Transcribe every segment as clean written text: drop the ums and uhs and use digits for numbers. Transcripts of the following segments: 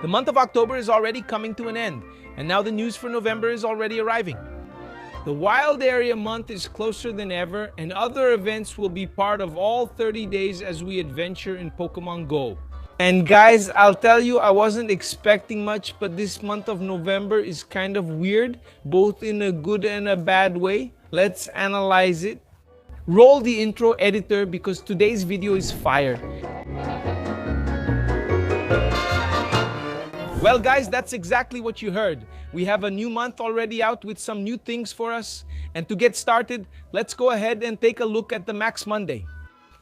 The month of October is already coming to an end, and now the news for November is already arriving. The Wild Area month is closer than ever, and other events will be part of all 30 days as we adventure in Pokemon Go. And guys, I'll tell you, I wasn't expecting much, but this month of November is kind of weird, both in a good and a bad way. Let's analyze it. Roll the intro, editor, because today's video is fire. Well guys, that's exactly what you heard. We have a new month already out with some new things for us. And to get started, let's go ahead and take a look at the Max Monday.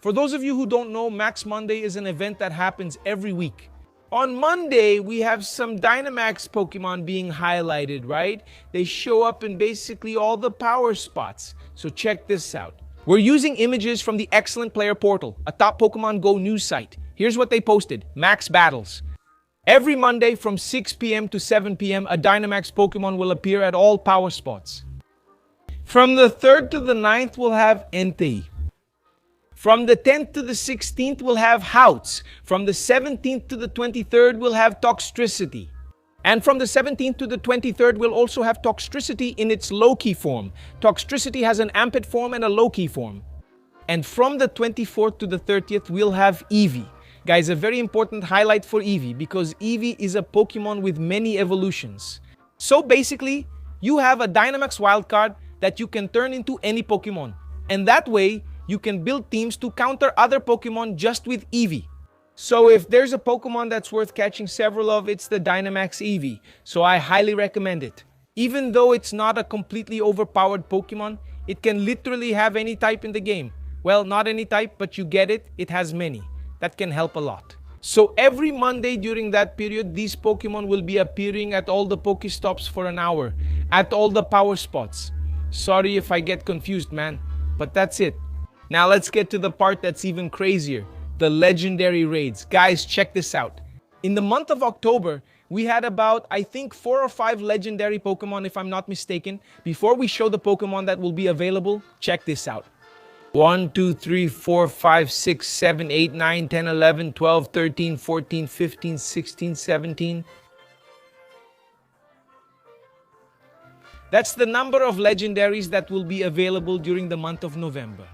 For those of you who don't know, Max Monday is an event that happens every week. On Monday, we have some Dynamax Pokemon being highlighted, right? They show up in basically all the power spots. So check this out. We're using images from the Excellent Player Portal, a top Pokemon Go news site. Here's what they posted: Max Battles. Every Monday from 6 p.m. to 7 p.m., a Dynamax Pokemon will appear at all power spots. From the 3rd to the 9th, we'll have Entei. From the 10th to the 16th, we'll have Houts. From the 17th to the 23rd, we'll have Toxtricity. And from the 17th to the 23rd, we'll also have Toxtricity in its low-key form. Toxtricity has an Amped form and a low-key form. And from the 24th to the 30th, we'll have Eevee. Guys, a very important highlight for Eevee, because Eevee is a Pokemon with many evolutions. So basically, you have a Dynamax wildcard that you can turn into any Pokemon. And that way, you can build teams to counter other Pokemon just with Eevee. So if there's a Pokemon that's worth catching several of, it's the Dynamax Eevee. So I highly recommend it. Even though it's not a completely overpowered Pokemon, it can literally have any type in the game. Well, not any type, but you get it, it has many. That can help a lot. So every Monday during that period, these Pokemon will be appearing at all the Pokestops for an hour, at all the power spots. Sorry if I get confused, man, but that's it. Now let's get to the part that's even crazier, the legendary raids. Guys, check this out. In the month of October, we had about, I think, 4 or 5 legendary Pokemon, if I'm not mistaken. Before we show the Pokemon that will be available, check this out. 1, 2, 3, 4, 5, 6, 7, 8, 9, 10, 11, 12, 13, 14, 15, 16, 17. That's the number of legendaries that will be available during the month of November.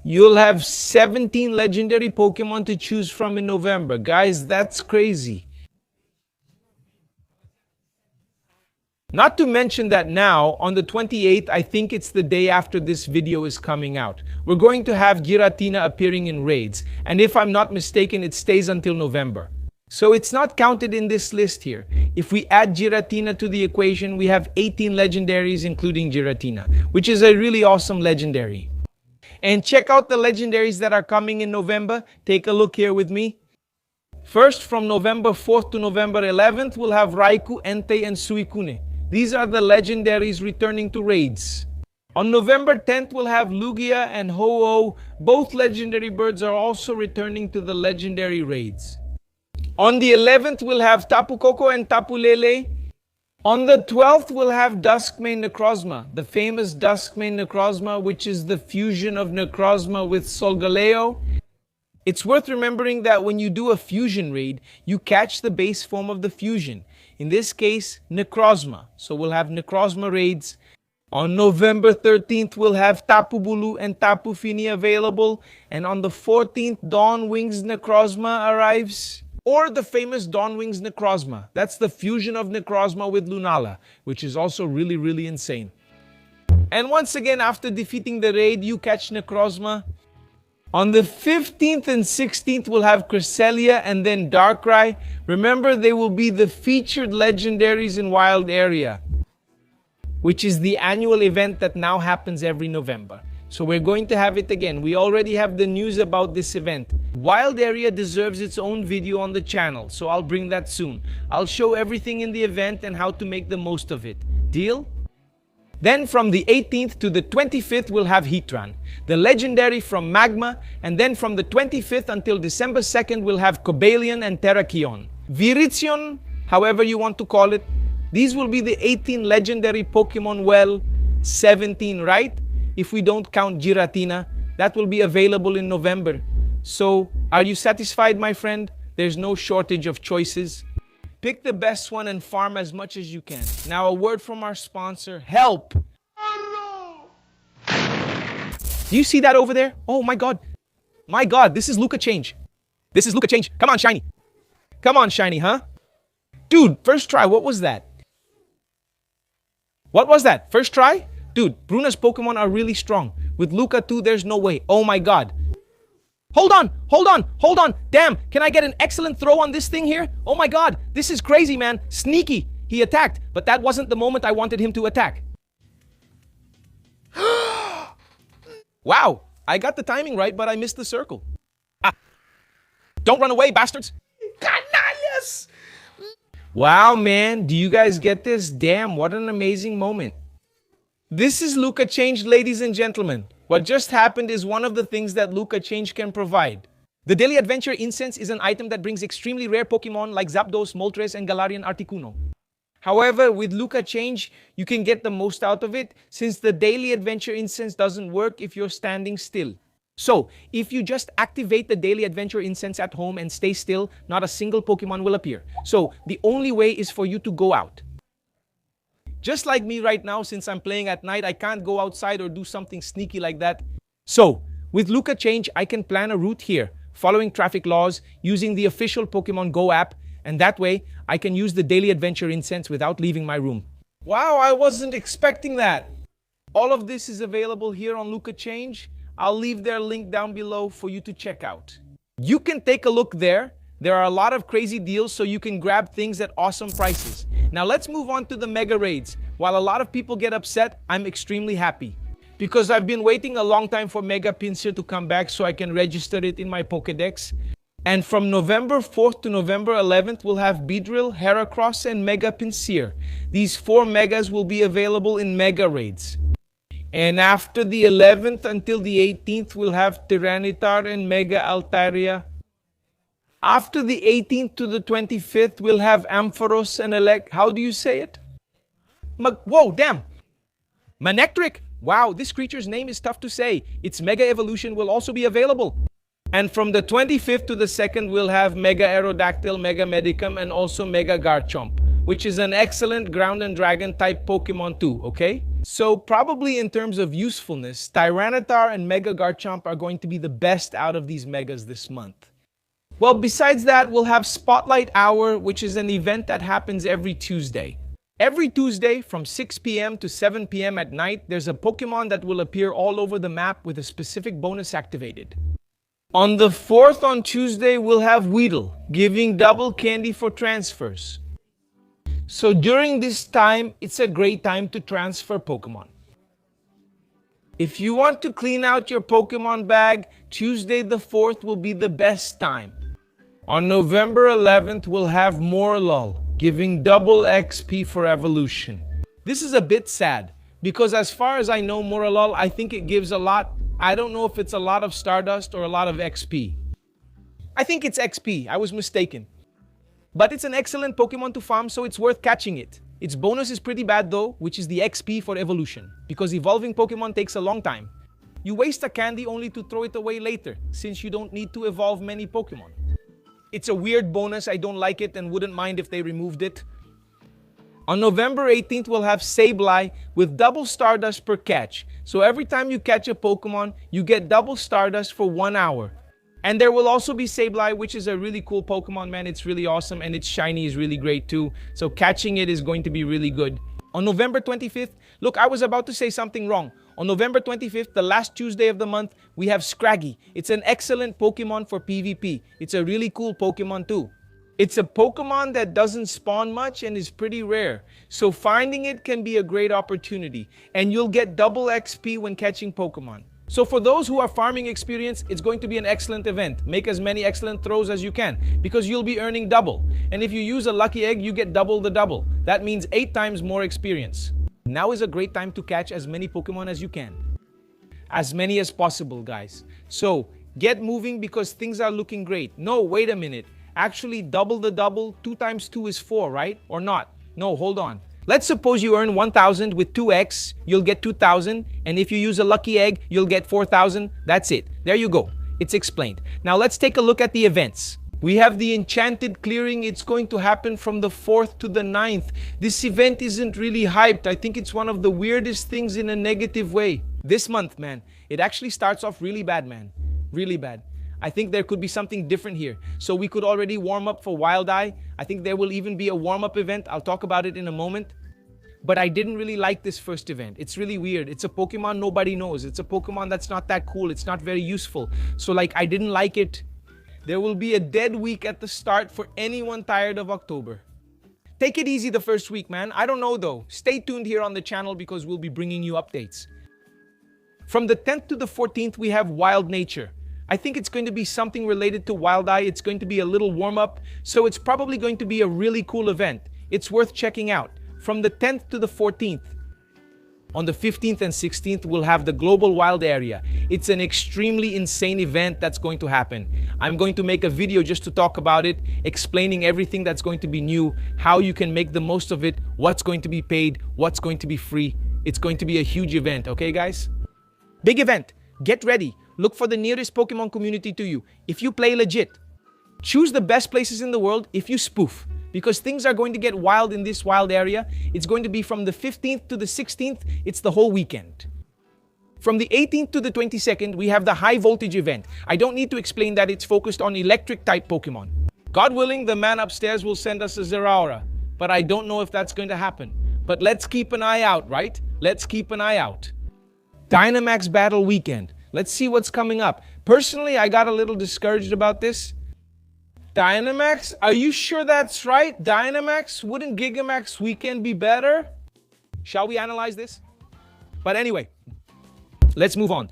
You'll have 17 legendary Pokemon to choose from in November. Guys, that's crazy. Not to mention that now, on the 28th, I think it's the day after this video is coming out, we're going to have Giratina appearing in raids, and if I'm not mistaken, it stays until November. So it's not counted in this list here. If we add Giratina to the equation, we have 18 legendaries including Giratina, which is a really awesome legendary. And check out the legendaries that are coming in November. Take a look here with me. First, from November 4th to November 11th, we'll have Raikou, Entei, and Suicune. These are the legendaries returning to raids. On November 10th, we'll have Lugia and Ho-Oh. Both legendary birds are also returning to the legendary raids. On the 11th, we'll have Tapu Koko and Tapu Lele. On the 12th, we'll have Duskmane Necrozma, the famous Duskmane Necrozma, which is the fusion of Necrozma with Solgaleo. It's worth remembering that when you do a fusion raid, you catch the base form of the fusion. In this case, Necrozma. So we'll have Necrozma raids. On November 13th, we'll have Tapu Bulu and Tapu Fini available. And on the 14th, Dawn Wings Necrozma arrives. Or the famous Dawn Wings Necrozma. That's the fusion of Necrozma with Lunala, which is also really, really insane. And once again, after defeating the raid, you catch Necrozma. On the 15th and 16th, we'll have Cresselia and then Darkrai. Remember, they will be the featured legendaries in Wild Area, which is the annual event that now happens every November. So we're going to have it again. We already have the news about this event. Wild Area deserves its own video on the channel, so I'll bring that soon. I'll show everything in the event and how to make the most of it. Deal? Then from the 18th to the 25th, we'll have Heatran, the legendary from Magma, and then from the 25th until December 2nd, we'll have Cobalion and Terrakion. Virizion, however you want to call it, these will be the 18 legendary Pokemon, well, 17, right? If we don't count Giratina, that will be available in November. So, are you satisfied, my friend? There's no shortage of choices. Pick the best one and farm as much as you can. Now a word from our sponsor, help! Do you see that over there? Oh my God. My God, this is Luca Change. This is Luca Change. Come on, Shiny. Come on, Shiny, huh? Dude, first try, what was that? What was that? First try? Dude, Bruna's Pokemon are really strong. With Luca too, there's no way. Oh my God. Hold on, hold on, hold on. Damn, can I get an excellent throw on this thing here? Oh my God, this is crazy, man. Sneaky. He attacked, but that wasn't the moment I wanted him to attack. Wow, I got the timing right, but I missed the circle. Ah. Don't run away, bastards. Canallas! Wow, man, do you guys get this? Damn, what an amazing moment. This is Luca Change, ladies and gentlemen. What just happened is one of the things that Luca Change can provide. The Daily Adventure Incense is an item that brings extremely rare Pokemon like Zapdos, Moltres, and Galarian Articuno. However, with Luca Change, you can get the most out of it since the Daily Adventure Incense doesn't work if you're standing still. So, if you just activate the Daily Adventure Incense at home and stay still, not a single Pokemon will appear. So, the only way is for you to go out. Just like me right now, since I'm playing at night, I can't go outside or do something sneaky like that. So, with Luca Change, I can plan a route here, following traffic laws, using the official Pokemon Go app, and that way, I can use the Daily Adventure Incense without leaving my room. Wow, I wasn't expecting that. All of this is available here on Luca Change. I'll leave their link down below for you to check out. You can take a look there. There are a lot of crazy deals, so you can grab things at awesome prices. Now let's move on to the Mega Raids. While a lot of people get upset, I'm extremely happy. Because I've been waiting a long time for Mega Pinsir to come back so I can register it in my Pokedex. And from November 4th to November 11th, we'll have Beedrill, Heracross, and Mega Pinsir. These 4 Megas will be available in Mega Raids. And after the 11th until the 18th, we'll have Tyranitar and Mega Altaria. After the 18th to the 25th, we'll have Ampharos and how do you say it? Whoa, damn! Manectric! Wow, this creature's name is tough to say. Its Mega Evolution will also be available. And from the 25th to the 2nd, we'll have Mega Aerodactyl, Mega Medicum, and also Mega Garchomp, which is an excellent Ground and Dragon type Pokemon too, okay? So probably in terms of usefulness, Tyranitar and Mega Garchomp are going to be the best out of these Megas this month. Well, besides that, we'll have Spotlight Hour, which is an event that happens every Tuesday. Every Tuesday from 6 p.m. to 7 p.m. at night, there's a Pokemon that will appear all over the map with a specific bonus activated. On the 4th on Tuesday, we'll have Weedle, giving double candy for transfers. So during this time, it's a great time to transfer Pokemon. If you want to clean out your Pokemon bag, Tuesday the 4th will be the best time. On November 11th, we'll have Morlul, giving double XP for evolution. This is a bit sad, because as far as I know, Morlul, I think it gives a lot. I don't know if it's a lot of Stardust or a lot of XP. I think it's XP, I was mistaken. But it's an excellent Pokemon to farm, so it's worth catching it. Its bonus is pretty bad though, which is the XP for evolution, because evolving Pokemon takes a long time. You waste a candy only to throw it away later, since you don't need to evolve many Pokemon. It's a weird bonus, I don't like it and wouldn't mind if they removed it. On November 18th, we'll have Sableye with double Stardust per catch. So every time you catch a Pokemon, you get double Stardust for 1 hour. And there will also be Sableye, which is a really cool Pokemon, man. It's really awesome, and its shiny is really great too. So catching it is going to be really good. On November 25th, look, I was about to say something wrong. On November 25th, the last Tuesday of the month, we have Scraggy. It's an excellent Pokemon for PvP. It's a really cool Pokemon too. It's a Pokemon that doesn't spawn much and is pretty rare. So finding it can be a great opportunity. And you'll get double XP when catching Pokemon. So for those who are farming experience, it's going to be an excellent event. Make as many excellent throws as you can, because you'll be earning double. And if you use a lucky egg, you get double the double. That means 8 times more experience. Now is a great time to catch as many Pokemon as you can. As many as possible, guys. So get moving because things are looking great. No, wait a minute. Actually, double the double, 2 times 2 is 4, right? Or not? No, hold on. Let's suppose you earn 1,000 with 2x, you'll get 2,000. And if you use a lucky egg, you'll get 4,000. That's it. There you go. It's explained. Now let's take a look at the events. We have the Enchanted clearing. It's going to happen from the 4th to the 9th. This event isn't really hyped. I think it's one of the weirdest things in a negative way. This month, man, it actually starts off really bad, man. Really bad. I think there could be something different here. So we could already warm up for Wild Eye. I think there will even be a warm-up event. I'll talk about it in a moment. But I didn't really like this first event. It's really weird. It's a Pokemon nobody knows. It's a Pokemon that's not that cool. It's not very useful. So like, I didn't like it. There will be a dead week at the start for anyone tired of October. Take it easy the first week, man. I don't know though. Stay tuned here on the channel because we'll be bringing you updates. From the 10th to the 14th, we have Wild Nature. I think it's going to be something related to Wild Eye. It's going to be a little warm-up, so it's probably going to be a really cool event. It's worth checking out. From the 10th to the 14th, on the 15th and 16th, we'll have the Global Wild Area. It's an extremely insane event that's going to happen. I'm going to make a video just to talk about it, explaining everything that's going to be new, how you can make the most of it, what's going to be paid, what's going to be free. It's going to be a huge event, okay guys? Big event. Get ready. Look for the nearest Pokemon community to you. If you play legit, choose the best places in the world if you spoof. Because things are going to get wild in this wild area. It's going to be from the 15th to the 16th. It's the whole weekend. From the 18th to the 22nd, we have the high voltage event. I don't need to explain that it's focused on electric type Pokemon. God willing, the man upstairs will send us a Zeraora. But I don't know if that's going to happen. But let's keep an eye out, right? Let's keep an eye out. Dynamax Battle Weekend. Let's see what's coming up. Personally, I got a little discouraged about this. Dynamax? Are you sure that's right? Dynamax? Wouldn't Gigamax Weekend be better? Shall we analyze this? But anyway, let's move on.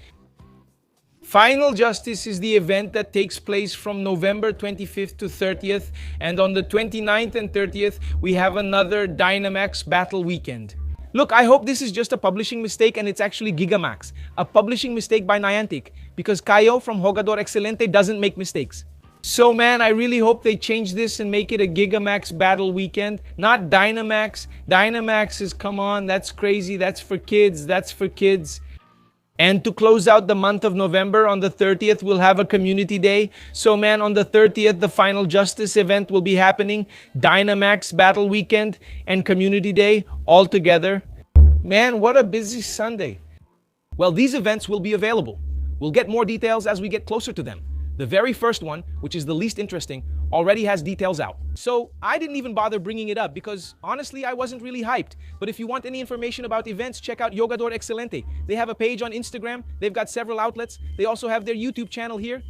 Final Justice is the event that takes place from November 25th to 30th. And on the 29th and 30th, we have another Dynamax Battle Weekend. Look, I hope this is just a publishing mistake and it's actually Gigamax. A publishing mistake by Niantic. Because Kaio from Jogador Excelente doesn't make mistakes. So man, I really hope they change this and make it a Gigamax Battle Weekend. Not Dynamax. Dynamax is, come on, that's crazy. That's for kids. That's for kids. And to close out the month of November, on the 30th, we'll have a Community Day. So man, on the 30th, the Final Justice event will be happening. Dynamax Battle Weekend and Community Day all together. Man, what a busy Sunday. Well, these events will be available. We'll get more details as we get closer to them. The very first one, which is the least interesting, already has details out. So I didn't even bother bringing it up because honestly, I wasn't really hyped. But if you want any information about events, check out Jogador Excelente. They have a page on Instagram. They've got several outlets. They also have their YouTube channel here.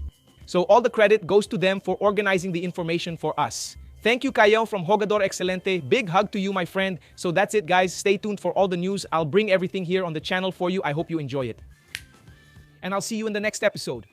So all the credit goes to them for organizing the information for us. Thank you, Kaio from Jogador Excelente. Big hug to you, my friend. So that's it, guys. Stay tuned for all the news. I'll bring everything here on the channel for you. I hope you enjoy it. And I'll see you in the next episode.